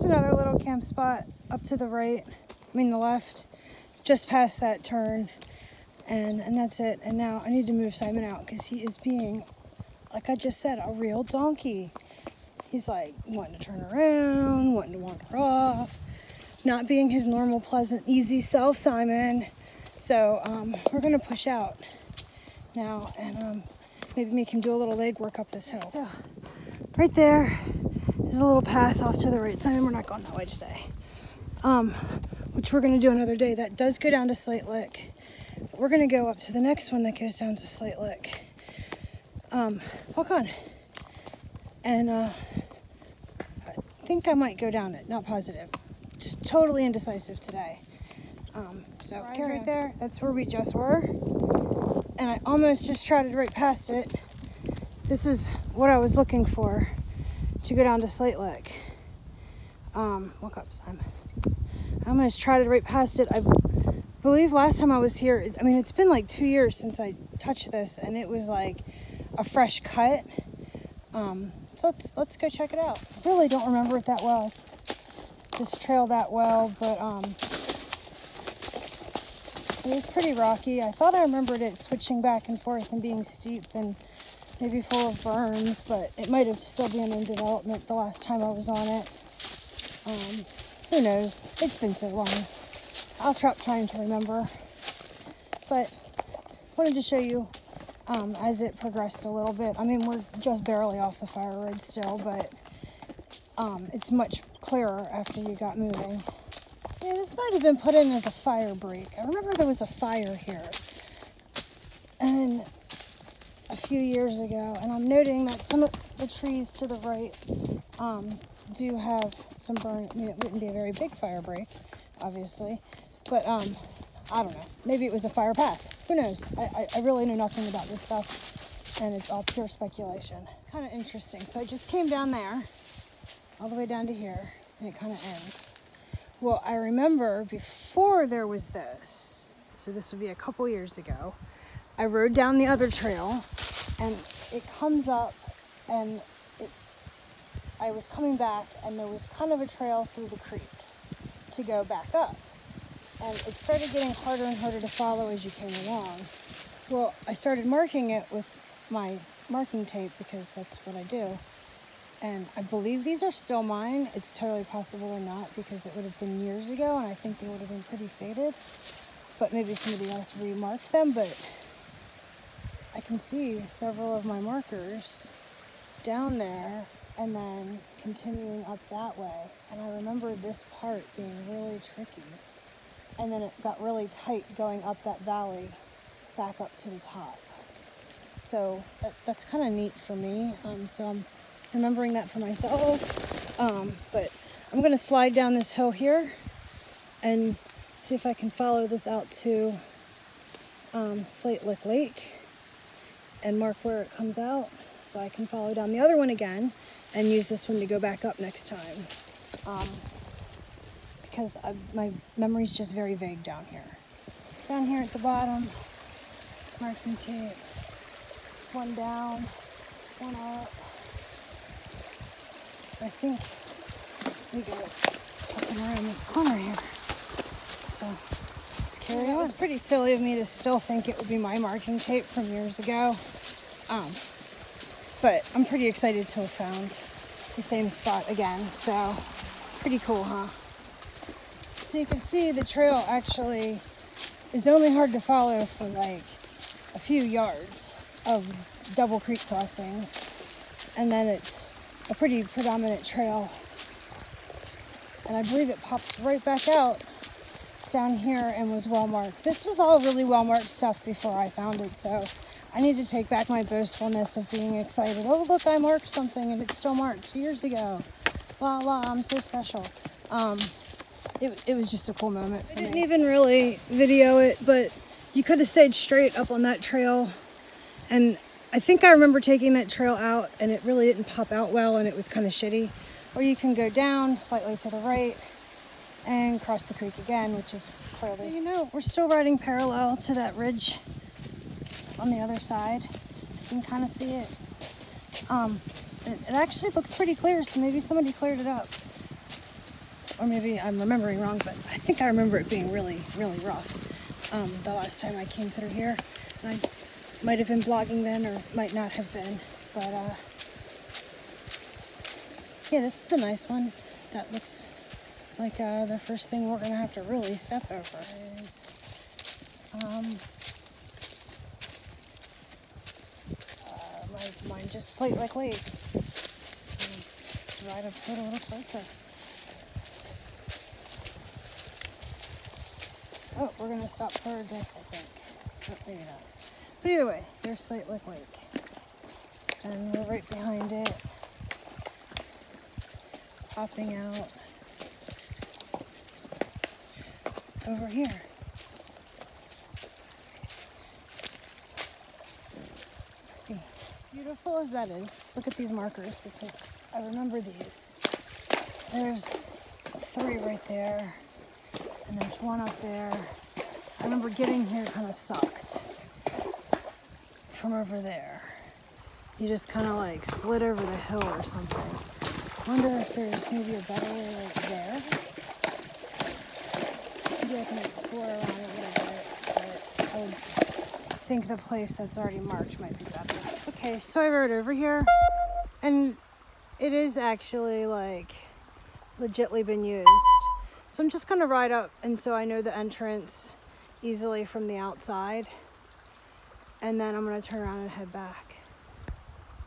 There's another little camp spot up to the right, the left, just past that turn, and that's it. And now I need to move Simon out because he is being, like I just said, a real donkey. He's like wanting to turn around, wanting to wander off, not being his normal, pleasant, easy self, Simon. So we're gonna push out now and maybe make him do a little leg work up this hill. So right there is a little path off to the right. Simon, we're not going that way today, which we're gonna do another day. That does go down to Slate Lick. We're gonna go up to the next one that goes down to Slate Lick. Walk on. And I think I might go down it, not positive. Just totally indecisive today. So right there, that's where we just were. And I almost just trotted right past it. This is what I was looking for to go down to Slate Lick. Walk up, Simon. I almost trotted right past it. I believe last time I was here, it's been like 2 years since I touched this, and it was like a fresh cut. So let's go check it out. I really don't remember it that well, this trail that well, but it was pretty rocky. I thought I remembered it switching back and forth and being steep and maybe full of berms, but it might have still been in development the last time I was on it. Who knows? It's been so long. I'll try trying to remember. But wanted to show you as it progressed a little bit. We're just barely off the fire road still, but it's much clearer after you got moving. Yeah, this might have been put in as a fire break. I remember there was a fire here and a few years ago, and I'm noting that some of the trees to the right do have some burn. It wouldn't be a very big fire break, obviously, but I don't know. Maybe it was a fire path. Who knows? I really know nothing about this stuff, and it's all pure speculation. It's kind of interesting. So I just came down there, all the way down to here, and it kind of ends. Well, I remember before there was this, so this would be a couple years ago, I rode down the other trail, and it comes up, and I was coming back, and there was kind of a trail through the creek to go back up. And it started getting harder and harder to follow as you came along. Well, I started marking it with my marking tape because that's what I do. And I believe these are still mine. It's totally possible they're not because it would have been years ago and I think they would have been pretty faded. But maybe somebody else remarked them, but I can see several of my markers down there and then continuing up that way. And I remember this part being really tricky. And then it got really tight going up that valley back up to the top. So that's kind of neat for me. So I'm remembering that for myself. But I'm going to slide down this hill here and see if I can follow this out to Slate Lick Lake and mark where it comes out so I can follow down the other one again and use this one to go back up next time. Because my memory's just very vague down here. Down here at the bottom, marking tape. One down, one up. I think we go up and around this corner here. So let's carry on. It was pretty silly of me to still think it would be my marking tape from years ago. But I'm pretty excited to have found the same spot again. So pretty cool, huh? So you can see the trail actually is only hard to follow for like a few yards of double creek crossings, and then it's a pretty predominant trail, and I believe it pops right back out down here and was well marked. This was all really well marked stuff before I found it, so I need to take back my boastfulness of being excited. Oh look, I marked something and it's still marked years ago. La la, I'm so special. It was just a cool moment for me. I didn't even really video it, but you could have stayed straight up on that trail. And I think I remember taking that trail out and it really didn't pop out well and it was kind of shitty. Or you can go down slightly to the right and cross the creek again, which is clearly... So you know, we're still riding parallel to that ridge on the other side. You can kind of see it. It actually looks pretty clear, so maybe somebody cleared it up. or maybe I'm remembering wrong, but I think I remember it being really, really rough the last time I came through here. And I might have been vlogging then, or might not have been, but yeah, this is a nice one. That looks like the first thing we're gonna have to really step over is mine just Slate Lake Lake. Let's ride up to it a little closer. Oh, we're gonna stop further, I think. Oh, maybe not. But either way, there's Slate Lake Lake. And we're right behind it. Popping out over here. Beautiful as that is, let's look at these markers because I remember these. There's 3 right there, and there's 1 up there. I remember getting here kind of sucked from over there. You just kind of like slid over the hill or something. I wonder if there's maybe a better way right there. Maybe I can explore around a little bit, but I would think the place that's already marked might be better. Okay, so I rode over here, and it is actually like legitly been used. So I'm just gonna ride up, and so I know the entrance easily from the outside, and then I'm gonna turn around and head back.